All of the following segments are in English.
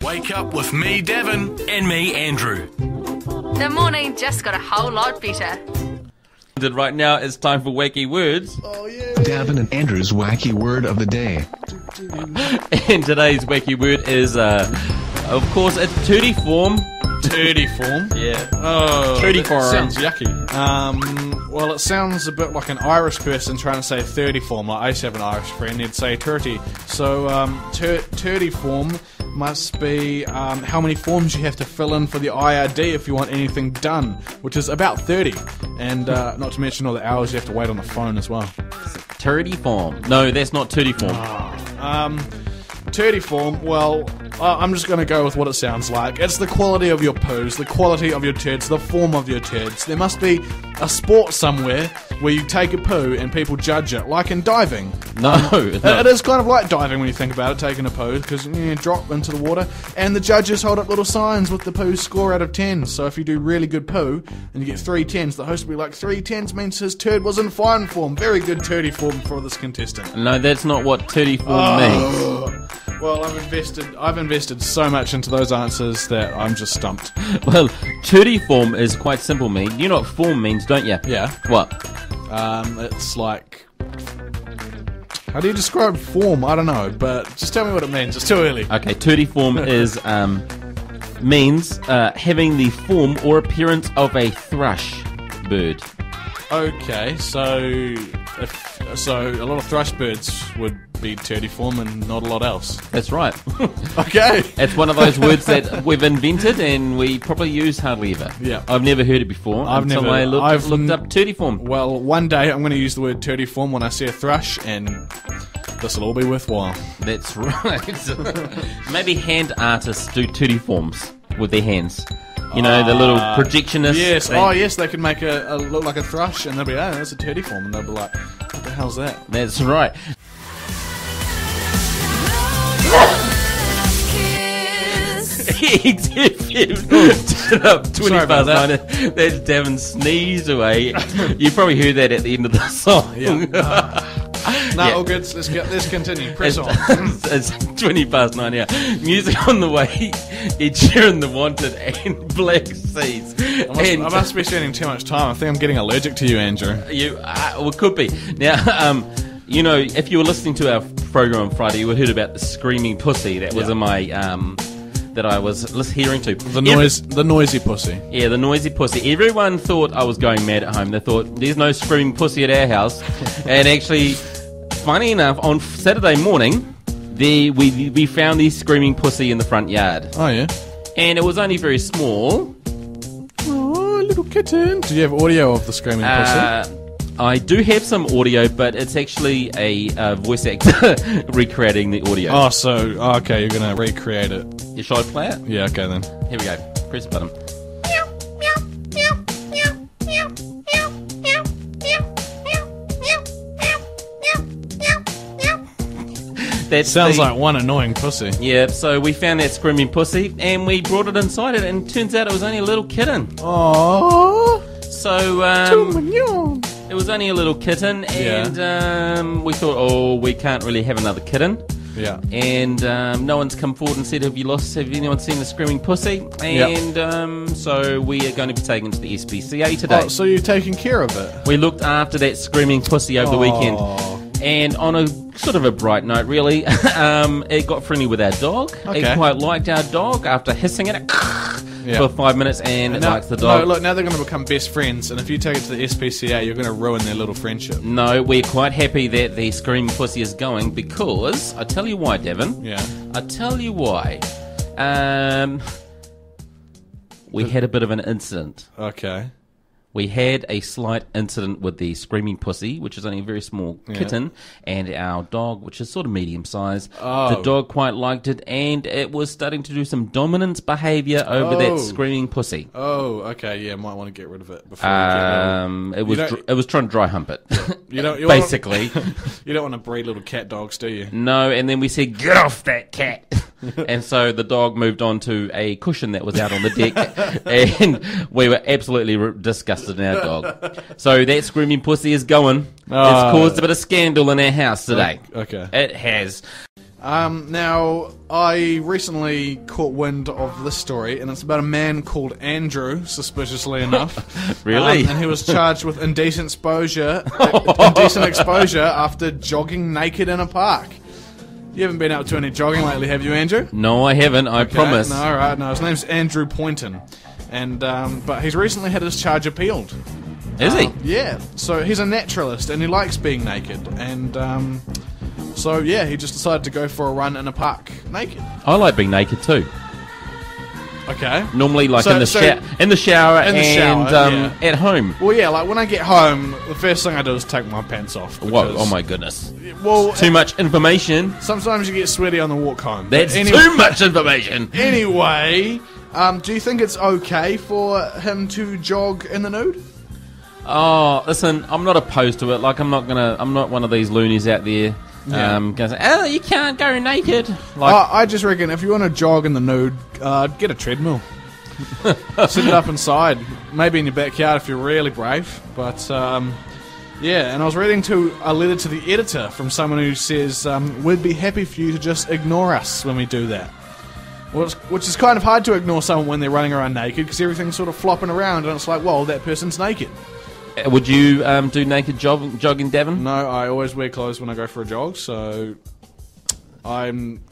Wake up with me, Daven. And me, Andrew. The morning just got a whole lot better. Right now, it's time for Wacky Words. Oh, yeah. Daven and Andrew's Wacky Word of the Day. And today's Wacky Word is, of course, it's Tootie form. Turdy form? Yeah. Oh, Turdy that form. sounds yucky. Well, it sounds a bit like an Irish person trying to say 30 form. Like, I used to have an Irish friend, he'd say turty. So, turdy form must be how many forms you have to fill in for the IRD if you want anything done, which is about 30. And not to mention all the hours you have to wait on the phone as well. Turdy form. No, that's not Tootie form. Turdy form, well, I'm just going to go with what it sounds like. It's the quality of your poos, the quality of your turds, the form of your turds. There must be a sport somewhere where you take a poo and people judge it, like in diving. No, It is kind of like diving when you think about it, taking a poo, because you drop into the water, and the judges hold up little signs with the poo score out of 10. So if you do really good poo, and you get 3 10s, the host will be like, 3 10s means his turd was in fine form. Very good turdy form for this contestant. No, that's not what Tootie form means. Well, I've invested so much into those answers that I'm just stumped. Well, Tootie form is quite simple, mate. You know what form means, don't you? Yeah. What? It's like... How do you describe form? I don't know, but just tell me what it means. It's too early. Okay, Tootie form is, means having the form or appearance of a thrush bird. Okay, so a lot of thrush birds would be turdy form and not a lot else. That's right. Okay. It's one of those words that we've invented and we probably use hardly ever. Yeah. I've never heard it before I've until never- I I've looked up Tootie form. Well, one day I'm going to use the word turdy form when I see a thrush, and this will all be worthwhile. That's right. Maybe hand artists do Tootie forms with their hands. You know, the little projectionists. Yes. they- Oh, yes. They could make a look like a thrush, and they'll be, oh, that's a turdy form, and they'll be like, what the hell's that? That's right. Turn up 20 Sorry about past 9. That's Daven sneezed away. You probably heard that at the end of the song. Yeah. No, Yeah. all good. Let's continue. Press on. It's 20 past 9 now. Music on the way. Ed Sheeran, The Wanted, and Black Seas. I must be spending too much time. I think I'm getting allergic to you, Andrew. You, well, it could be. Now, you know, if you were listening to our program on Friday, you would have heard about the screaming pussy that was in my, that I was hearing to. The noisy pussy. Yeah, the noisy pussy. Everyone thought I was going mad at home. They thought, there's no screaming pussy at our house. And actually, funny enough, on Saturday morning, we found the screaming pussy in the front yard. Oh, yeah. And it was only very small. Oh, little kitten. Do you have audio of the screaming pussy? I do have some audio, but it's actually a voice actor recreating the audio. Oh, okay, you're going to recreate it. Shall I play it? Yeah, okay then. Here we go. Press the button. That Sounds like one annoying pussy. Yeah, so we found that screaming pussy, and we brought it inside it, and turns out it was only a little kitten. Oh, So, it was only a little kitten, and we thought, oh, we can't really have another kitten. Yeah. And no one's come forward and said, have anyone seen the screaming pussy? And so we are going to be taken to the SPCA today. Oh, so you're taking care of it? We looked after that screaming pussy over the weekend. And on a sort of a bright note, really, it got friendly with our dog. Okay. It quite liked our dog after hissing at it for 5 minutes, and it likes the dog. No, look, now they're going to become best friends, and if you take it to the SPCA, you're going to ruin their little friendship. No, we're quite happy that the screaming pussy is going, because I tell you why, Daven. Yeah. I tell you why. We had a bit of an incident. Okay. We had a slight incident with the screaming pussy, which is only a very small kitten, and our dog, which is sort of medium size. Oh. The dog quite liked it, and it was starting to do some dominance behaviour over that screaming pussy. Oh, okay, yeah, might want to get rid of it before you get It was trying to dry hump it, basically. basically. You don't want to breed little cat dogs, do you? No, and then we said, get off that cat. And so the dog moved on to a cushion that was out on the deck, and we were absolutely disgusted in our dog. So that screaming pussy is going. It's caused a bit of scandal in our house today. Okay. It has. Now, I recently caught wind of this story, and it's about a man called Andrew, suspiciously enough. Really? And he was charged with indecent exposure after jogging naked in a park. You haven't been out to any jogging lately, have you, Andrew? No, I haven't. I promise. No, right. No, his name's Andrew Poynton, and but he's recently had his charge appealed. Is he? Yeah. So he's a naturalist, and he likes being naked, and so yeah, he just decided to go for a run in a park naked. I like being naked too. Okay. Normally, like in the shower, and at home. Well, yeah, like when I get home, the first thing I do is take my pants off. Whoa! Oh my goodness! Well, too much information. Sometimes you get sweaty on the walk home. That's too much information. Anyway, do you think it's okay for him to jog in the nude? Oh, listen, I'm not opposed to it. Like, I'm not one of these loonies out there. Yeah. Going, oh, you can't go naked. Like, I just reckon if you want to jog in the nude, get a treadmill. Sit it up inside, maybe in your backyard if you're really brave. But yeah, and I was reading a letter to the editor from someone who says we'd be happy for you to just ignore us when we do that. Which is kind of hard to ignore someone when they're running around naked because everything's sort of flopping around and it's like, well, that person's naked. Would you do naked jogging, Daven? No, I always wear clothes when I go for a jog, so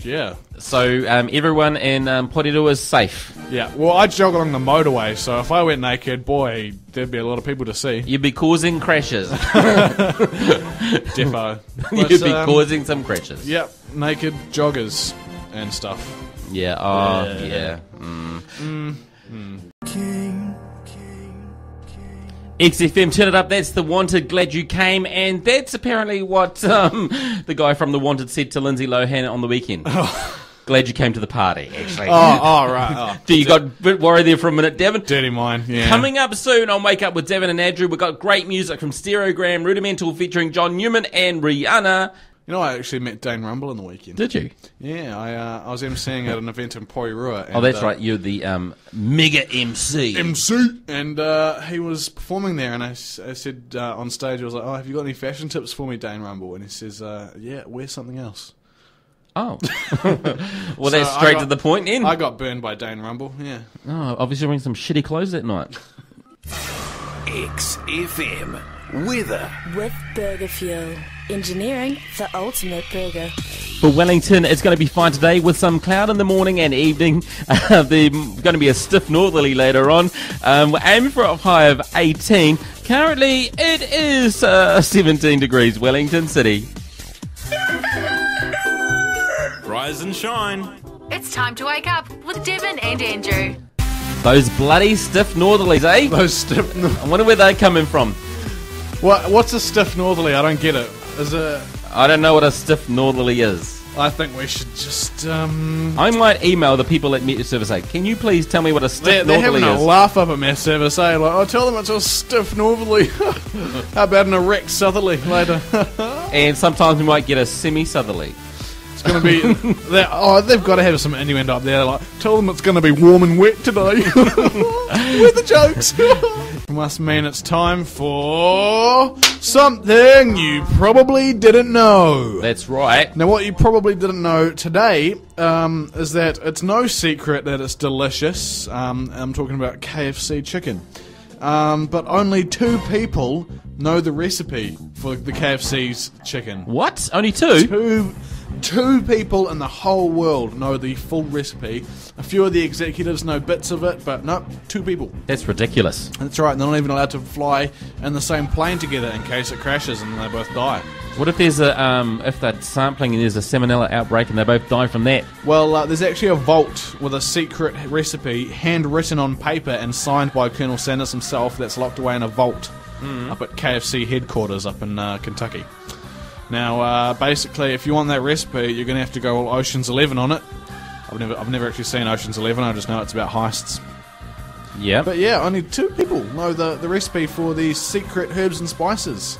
yeah. So everyone in Porirua is safe? Yeah, well, I jog along the motorway, so if I went naked, boy, there'd be a lot of people to see. You'd be causing crashes. Defo. You'd be causing some crashes. Yep, naked joggers and stuff. Yeah, yeah. XFM, turn it up. That's The Wanted. Glad you came. And that's apparently what the guy from The Wanted said to Lindsay Lohan on the weekend. Glad you came to the party, actually. Right. So you got a bit worried there for a minute, Daven. Dirty mind, yeah. Coming up soon on Wake Up with Daven and Andrew, we've got great music from Stereogram, Rudimental featuring John Newman and Rihanna. You know, I actually met Dane Rumble on the weekend. Did you? Yeah, I was emceeing at an event in Porirua. And, that's right, you're the mega MC. And he was performing there, and I said on stage, I was like, oh, have you got any fashion tips for me, Dane Rumble? And he says, yeah, wear something else. Oh. Well, that's straight to the point then. I got burned by Dane Rumble, yeah. Oh, obviously wearing some shitty clothes that night. XFM weather. With Burger Fuel. Engineering the ultimate burger. For Wellington, it's going to be fine today with some cloud in the morning and evening. There's going to be a stiff northerly later on. We're aiming for a high of 18. Currently, it is 17 degrees, Wellington City. Rise and shine. It's time to wake up with Daven and Andrew. Those bloody stiff northerlies, eh? Those stiff... I wonder where they're coming from. What's a stiff northerly? I don't get it. I don't know what a stiff northerly is. I think we should just... I might email the people at Met Service. Say, can you please tell me what a stiff They're northerly having is? a laugh up at Met Service, eh? Like, oh, tell them it's a stiff northerly. How about an erect southerly later? And sometimes we might get a semi-southerly. It's going to be... they've got to have some innuendo up there. Like, tell them it's going to be warm and wet today. With the jokes. Must mean it's time for something you probably didn't know. That's right. Now, what you probably didn't know today is that it's no secret that it's delicious. I'm talking about KFC chicken. But only 2 people know the recipe for the KFC's chicken. What? Only 2? Two people in the whole world know the full recipe. A few of the executives know bits of it, but no, 2 people. That's ridiculous. That's right, they're not even allowed to fly in the same plane together in case it crashes and they both die. What if there's if they're sampling and there's a salmonella outbreak and they both die from that? Well, there's actually a vault with a secret recipe handwritten on paper and signed by Colonel Sanders himself that's locked away in a vault up at KFC headquarters up in Kentucky. Now, basically, if you want that recipe, you're going to have to go all Ocean's 11 on it. I've never actually seen Ocean's 11. I just know it's about heists. Yeah. But yeah, only 2 people know the recipe for these secret herbs and spices.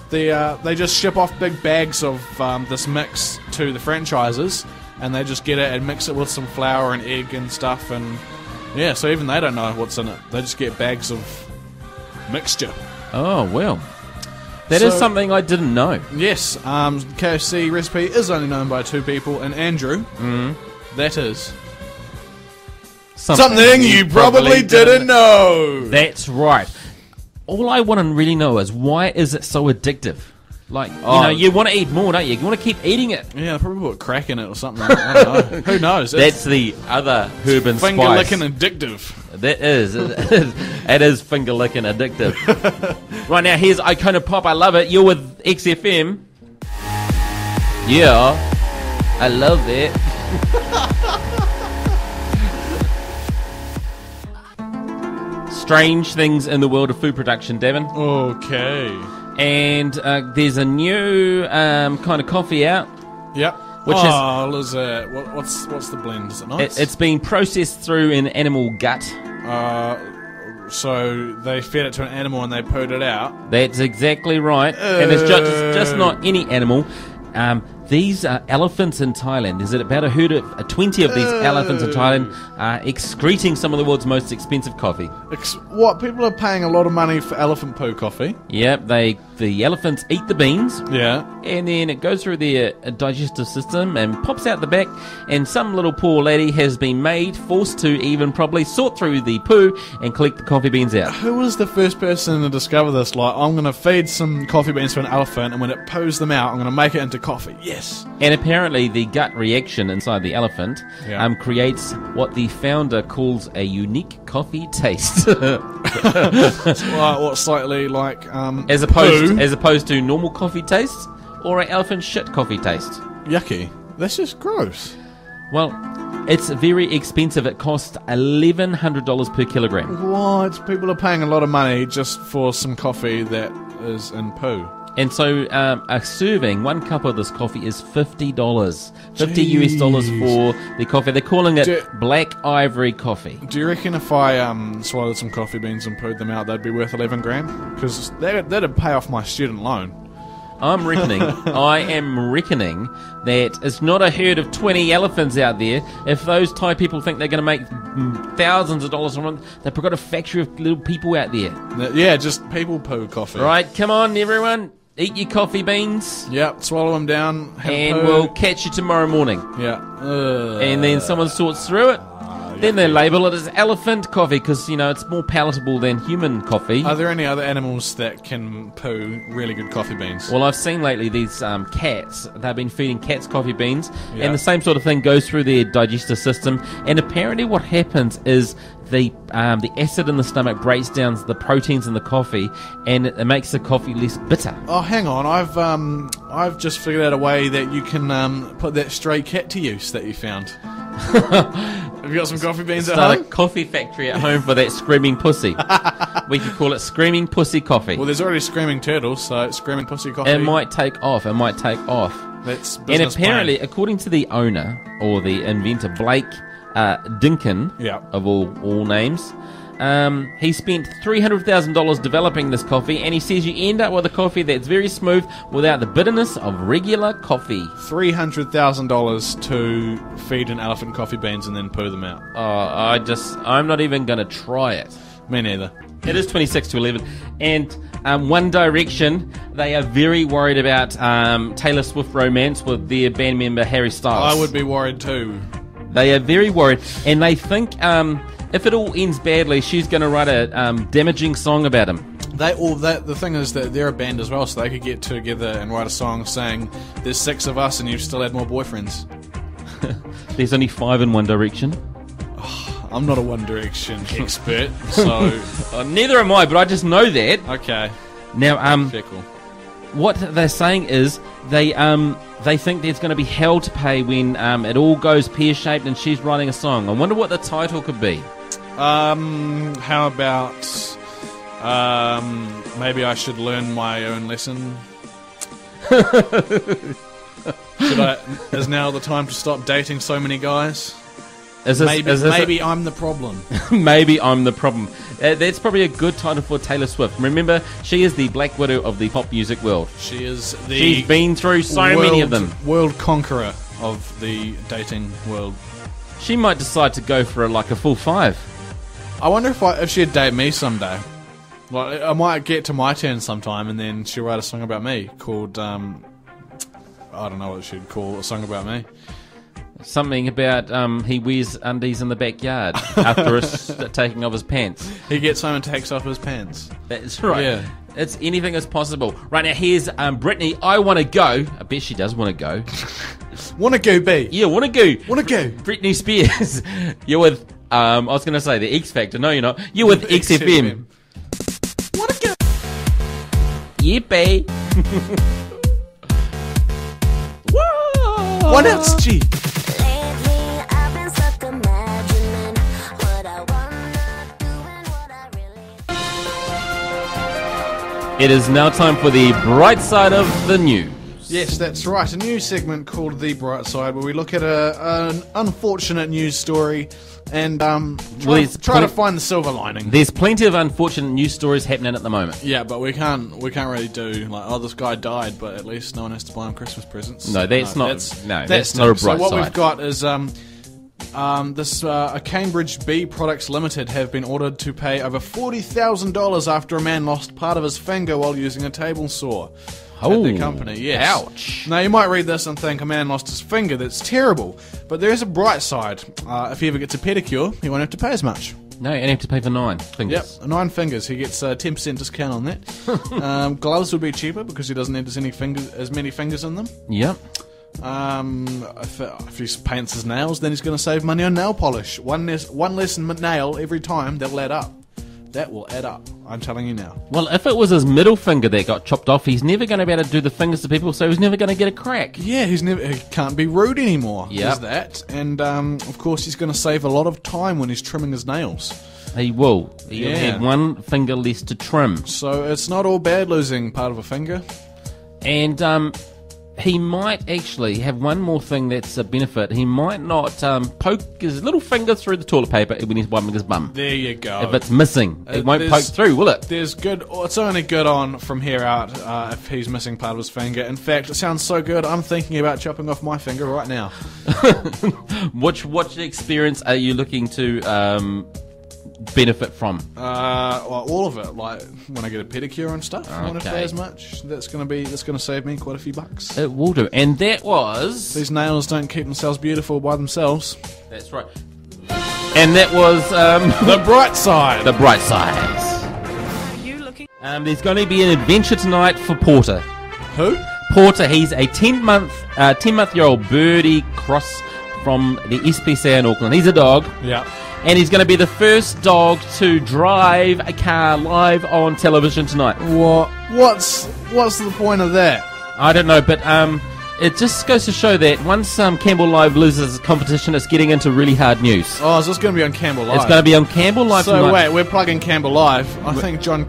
They just ship off big bags of this mix to the franchises, and they just get it and mix it with some flour and egg and stuff, and yeah, so even they don't know what's in it. They just get bags of mixture. Oh, well. That is something I didn't know. Yes, KFC recipe is only known by 2 people, and Andrew, that is something you probably didn't know. That's right. All I want to really know is, why is it so addictive? Like, you want to eat more, don't you? You want to keep eating it. Yeah, probably put crack in it or something. I don't know. Who knows? That's the other herb and finger spice. licking addictive. That is. It is finger licking addictive. Right now, here's Icona Pop. I love it. You're with XFM. Yeah. I love it. Strange things in the world of food production, Daven. Okay. And there's a new kind of coffee out. Yep. Which is what's the blend? Is it nice? It's been processed through an animal gut. So they fed it to an animal and they pooed it out. That's exactly right. And it's just not any animal. These elephants in Thailand, there's about a herd of 20 of these elephants in Thailand excreting some of the world's most expensive coffee. What? People are paying a lot of money for elephant poo coffee? Yep, the elephants eat the beans. Yeah. And then it goes through their digestive system and pops out the back, and some little poor laddie has been forced to even probably sort through the poo and collect the coffee beans out. Who was the first person to discover this? Like, I'm going to feed some coffee beans to an elephant, and when it poos them out, I'm going to make it into coffee. Yes. And apparently the gut reaction inside the elephant creates what the founder calls a unique coffee taste. What, slightly like as opposed to normal coffee taste, or an elephant shit coffee taste. Yucky. That's just gross. Well, it's very expensive. It costs $1,100 per kilogram. What? People are paying a lot of money just for some coffee that is in poo. And so a serving, 1 cup of this coffee is $50. $50 for the coffee. They're calling it black ivory coffee. Do you reckon if I swallowed some coffee beans and pooed them out, they'd be worth 11 grand? Because that'd pay off my student loan. I am reckoning that it's not a herd of 20 elephants out there. If those Thai people think they're going to make thousands of dollars a month, they've got a factory of little people out there. Yeah, just people poo coffee. Right, come on, everyone. Eat your coffee beans. Yep, swallow them down. And we'll catch you tomorrow morning. Yeah. And then someone sorts through it. Then they label it as elephant coffee because, it's more palatable than human coffee. Are there any other animals that can poo really good coffee beans? Well, I've seen lately these cats. They've been feeding cats coffee beans, and the same sort of thing goes through their digestive system. And apparently what happens is the acid in the stomach breaks down the proteins in the coffee, and it makes the coffee less bitter. Oh, hang on. I've just figured out a way that you can put that stray cat to use that you found. Have you got some coffee beans at home? Start a coffee factory at home for that screaming pussy. We could call it Screaming Pussy Coffee. Well, there's already Screaming Turtles, so it's Screaming Pussy Coffee. It might take off. That's business and apparently, plan. according to the owner, or the inventor, Blake Dinkin, of all names, he spent $300,000 developing this coffee, and he says you end up with a coffee that's very smooth without the bitterness of regular coffee. $300,000 to feed an elephant coffee beans and then poo them out. I'm not even going to try it. Me neither. It is 26 to 11, and One Direction, they are very worried about Taylor Swift romance with their band member Harry Styles. I would be worried too. They are very worried, and they think if it all ends badly, she's going to write a damaging song about him. The thing is that they're a band as well, so they could get together and write a song saying, "There's 6 of us, and you've still had more boyfriends." There's only 5 in One Direction. I'm not a One Direction expert, so neither am I. But I just know that. Okay. Now, Fickle. What they're saying is they think there's going to be hell to pay when it all goes pear-shaped and she's writing a song. I wonder what the title could be. How about maybe I should learn my own lesson? Is now the time to stop dating so many guys? Maybe I'm the problem. Maybe I'm the problem. That's probably a good title for Taylor Swift. Remember, she is the Black Widow of the pop music world. She's been through so many of them. World conqueror of the dating world. She might decide to go for a full 5. I wonder if she'd date me someday. Well, I might get to my turn sometime, and then she'll write a song about me called, I don't know what she'd call a song about me. Something about he wears undies in the backyard after taking off his pants. He gets home and takes off his pants. That's right. Yeah. It's anything is possible. Right now, here's Brittany. I want to go. I bet she does want to go. Wanna go, B? Yeah, want to go. Wanna go? Brittany Spears. You're with, I was going to say the X Factor. No, you're not. You're with XFM. Wanna go? Yeah, babe. Whoa. What else, G? Lately, I've been stuck imagining what I wanna do and what I really. It is now time for the bright side of the news. Yes, that's right. A new segment called The Bright Side, where we look at an unfortunate news story and try to find the silver lining. There's plenty of unfortunate news stories happening at the moment. Yeah, but we can't really do like, oh, this guy died, but at least no one has to buy him Christmas presents. No, that's not a bright So side. what we've got is a Cambridge Bee Products Limited have been ordered to pay over $40,000 after a man lost part of his finger while using a table saw. At the company, yes. Ouch. Now, you might read this and think a man lost his finger. That's terrible. But there is a bright side. If he ever gets a pedicure, he won't have to pay as much. No, you have to pay for 9 fingers. Yep, 9 fingers. He gets a 10% discount on that. Gloves would be cheaper because he doesn't need as many fingers in them. Yep. If he paints his nails, then he's going to save money on nail polish. One less nail every time, that'll add up. That will add up, I'm telling you now. Well, if it was his middle finger that got chopped off, he's never going to be able to do the fingers to people, so he's never going to get a crack. Yeah, he can't be rude anymore. Yep. There's that. And, of course, he's going to save a lot of time when he's trimming his nails. He will. He'll Yeah. have 1 finger less to trim. So it's not all bad losing part of a finger. And he might actually have one more thing that's a benefit. He might not poke his little finger through the toilet paper when he's wiping his bum. There you go. If it's missing, it won't there's- poke through, will it? There's good. It's only good on from here out if he's missing part of his finger. In fact, it sounds so good. I'm thinking about chopping off my finger right now. Which experience are you looking to benefit from? Well, all of it. Like when I get a pedicure and stuff. I won't have to pay as much. That's gonna save me quite a few bucks. It will do. And that was... These nails don't keep themselves beautiful by themselves. That's right. And that was... The bright side. the bright side. There's going to be an adventure tonight for Porter. Who? Porter, he's a 10-month-year-old birdie cross from the SPCA in Auckland. He's a dog. Yeah. And he's going to be the first dog to drive a car live on television tonight. What's the point of that? I don't know, but it just goes to show that once Campbell Live loses competition, it's getting into really hard news. Oh, is this going to be on Campbell Live? It's going to be on Campbell Live So tonight. wait, we're plugging Campbell Live. I think John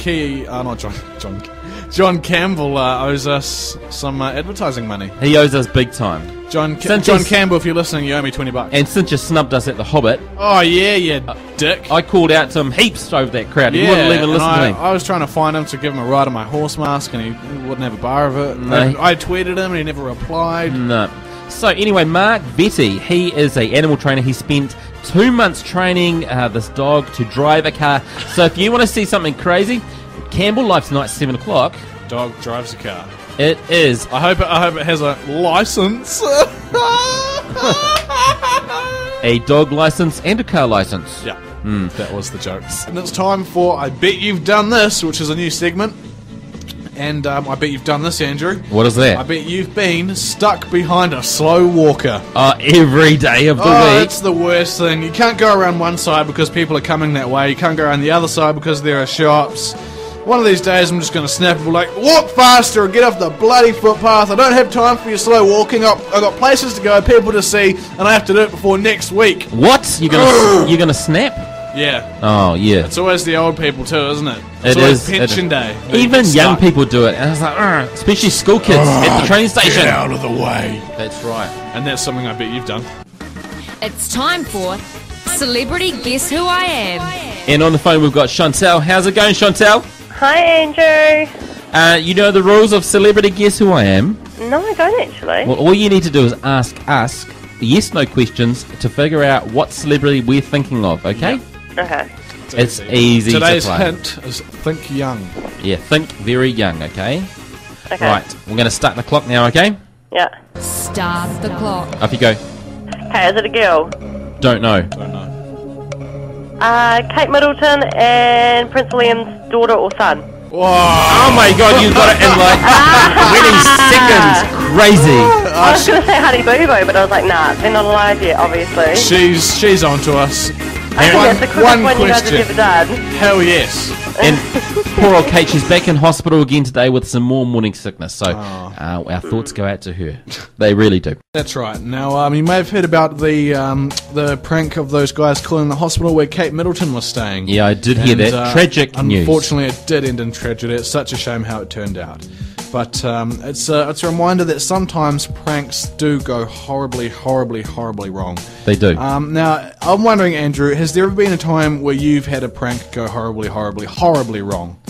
Campbell owes us some advertising money. He owes us big time. John Since he's- Campbell, if you're listening, you owe me $20. And since you snubbed us at the Hobbit, Oh yeah, you dick. I called out to him heaps over that crowd. He Yeah, wouldn't even and listen to me. I was trying to find him to give him a ride on my horse mask, and he wouldn't have a bar of it. No. I tweeted him, and he never replied. No. So anyway, Mark Vetty, he is a animal trainer. He spent 2 months training this dog to drive a car. So if you want to see something crazy, Campbell Live tonight, 7 o'clock. Dog drives a car. It is. I hope it has a license. A dog license and a car license. Yeah, that was the joke. And it's time for I Bet You've Done This, which is a new segment. And I bet you've done this, Andrew. What is that? I bet you've been stuck behind a slow walker. Every day of the week. It's the worst thing. You can't go around one side because people are coming that way. You can't go around the other side because there are shops. One of these days I'm just going to snap and be like, walk faster and get off the bloody footpath. I don't have time for your slow walking. I've got places to go, people to see, and I have to do it before next week. What? You're gonna snap? Yeah. Oh yeah. It's always the old people too, isn't it? It It's always is. pension day. Even Get young stuck. people do it, and it's like, especially school kids at the train station. Get out of the way. That's right. And that's something I bet you've done. It's time for Celebrity Guess Who I Am. And on the phone we've got Chantel. How's it going, Chantel? Hi, Andrew. You know the rules of Celebrity Guess Who I Am? No, I don't actually. Well, all you need to do is ask us yes/no questions to figure out what celebrity we're thinking of. Okay? Okay. It's easy Today's to play. hint is think young. Yeah, think very young, okay? Okay. Right, we're going to start the clock now, okay? Yeah. Start the clock. Off you go. Okay, is it a girl? Don't know. Don't know. Kate Middleton and Prince William's daughter or son? Whoa! Oh my god, you got it in like 20 seconds. Crazy. I was going to say Honey Boo Boo, but I was like, nah, they're not alive yet, obviously. She's on to us. I think that's the quickest one you guys have ever done. Hell yes. And poor old Kate, she's back in hospital again today with some more morning sickness. So our thoughts go out to her. They really do. That's right. Now, you may have heard about the prank of those guys calling the hospital where Kate Middleton was staying. Yeah, I did hear that. Tragic news. Unfortunately, it did end in tragedy. It's such a shame how it turned out. But it's a reminder that sometimes pranks do go horribly, horribly, horribly wrong. They do. Now, I'm wondering, Andrew, has there ever been a time where you've had a prank go horribly, horribly, horribly wrong?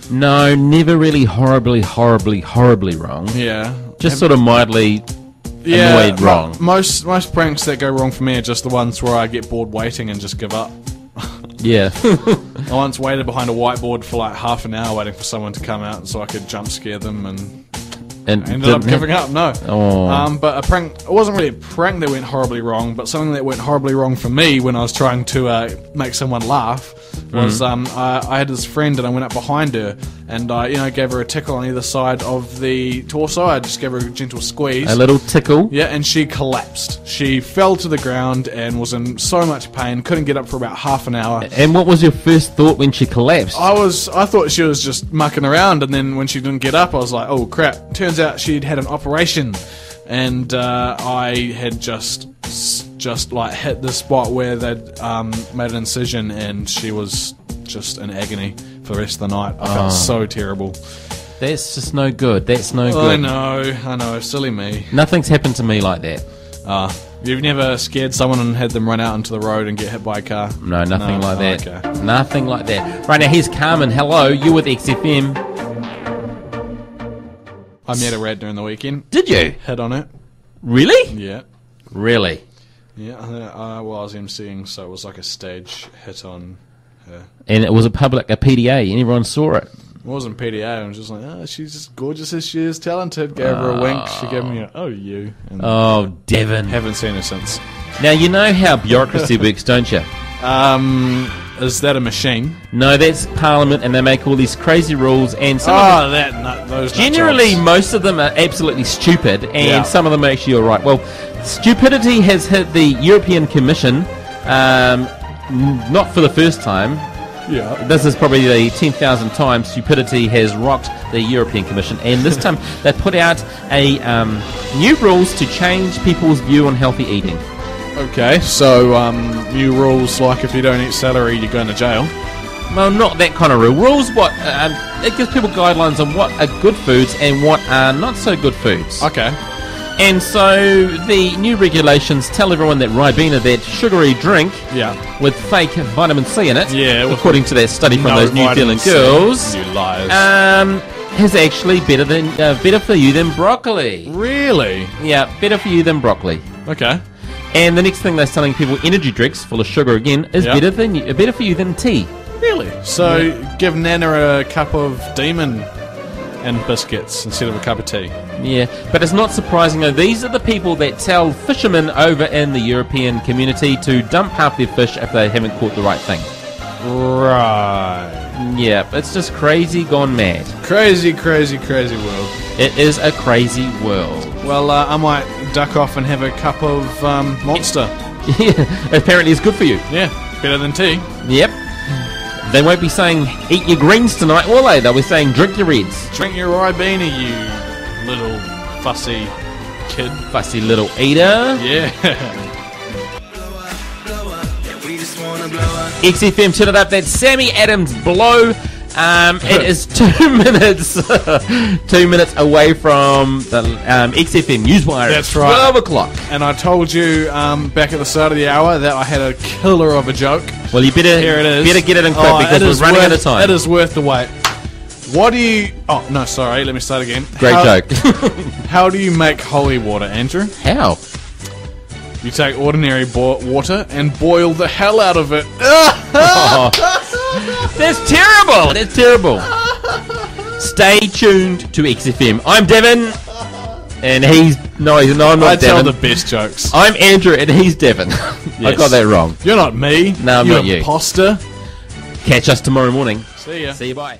No, never really horribly, horribly, horribly wrong. Yeah. Just sort of mildly annoyed wrong. Most pranks that go wrong for me are just the ones where I get bored waiting and just give up. Yeah. I once waited behind a whiteboard for like half an hour waiting for someone to come out so I could jump scare them and ended up giving up. No. Oh. But a prank, it wasn't really a prank that went horribly wrong, but something that went horribly wrong for me when I was trying to make someone laugh was I had this friend and I went up behind her and I gave her a tickle on either side of the torso. I just gave her a gentle squeeze. A little tickle. Yeah, and she collapsed. She fell to the ground and was in so much pain, couldn't get up for about half an hour. And what was your first thought when she collapsed? I thought she was just mucking around, and then when she didn't get up, I was like, oh crap. Turns out she'd had an operation, and I had just like hit the spot where they'd made an incision, and she was just in agony for the rest of the night. I felt so terrible. That's just no good. That's no I good. know, silly me. Nothing's happened to me like that. You've never scared someone and had them run out into the road and get hit by a car? No, nothing like that. Okay. Nothing like that. Right now, here's Carmen. Hello, you with XFM. I met a rat during the weekend. Did you? Hit on it. Really? Yeah. Really? Yeah, I was emceeing, so it was like a stage hit on her. And it was a PDA, and everyone saw it. It wasn't PDA, I was just like, oh, she's as gorgeous as she is talented. Gave her a wink, she gave me a, oh, you. And Oh, Daven. haven't seen her since. Now, you know how bureaucracy works, don't you? Is that a machine? No, that's Parliament, and they make all these crazy rules, and some of them, Those generally, nut most of them are absolutely stupid, and Yeah. some of them are actually alright. Well, stupidity has hit the European Commission, not for the first time. jobs. Yeah. This is probably the 10,000th time stupidity has rocked the European Commission, and this time they put out a new rules to change people's view on healthy eating. Okay, so new rules like if you don't eat celery, you're going to jail. Well, not that kind of rule. Rules, what it gives people guidelines on what are good foods and what are not so good foods. Okay. And so the new regulations tell everyone that Ribena, that sugary drink Yeah. with fake vitamin C in it, Yeah, with according to that study from those New vitamin Zealand C. girls, You liars. is actually better for you than broccoli. Really? Yeah, better for you than broccoli. Okay. And the next thing they're telling people, energy drinks full of sugar again, is Yeah. better for you than tea. Really? So give Nana a cup of Demon and biscuits instead of a cup of tea. Yeah, but it's not surprising though. These are the people that tell fishermen over in the European community to dump half their fish if they haven't caught the right thing. Right. Yeah, it's just crazy gone mad. Crazy, crazy, crazy world. It is a crazy world. Well, I might duck off and have a cup of Monster. Yeah, apparently it's good for you. Yeah, better than tea. Yep. They won't be saying eat your greens tonight, will they? They'll be saying drink your reds. Drink your Ribena, you little fussy kid. Fussy little eater. Yeah. XFM, turn it up. That's Sammy Adams Blow. It is 2 minutes, 2 minutes away from the XFM Newswire. That's right. 12 o'clock. And I told you back at the start of the hour that I had a killer of a joke. Well, you better Here it is. better get it in quick because it is we're running out worth- of time. It is worth the wait. What do you... Oh, no, sorry. Let me start again. Great joke. How do you make holy water, Andrew? How? You take ordinary water and boil the hell out of it. That's terrible. That's terrible. Stay tuned to XFM. I'm Daven, and he's I'm not I tell Daven. the best jokes. I'm Andrew, and he's Daven. I got that wrong. You're not me. No, I'm you not you. imposter. Catch us tomorrow morning. See ya. See you. Bye.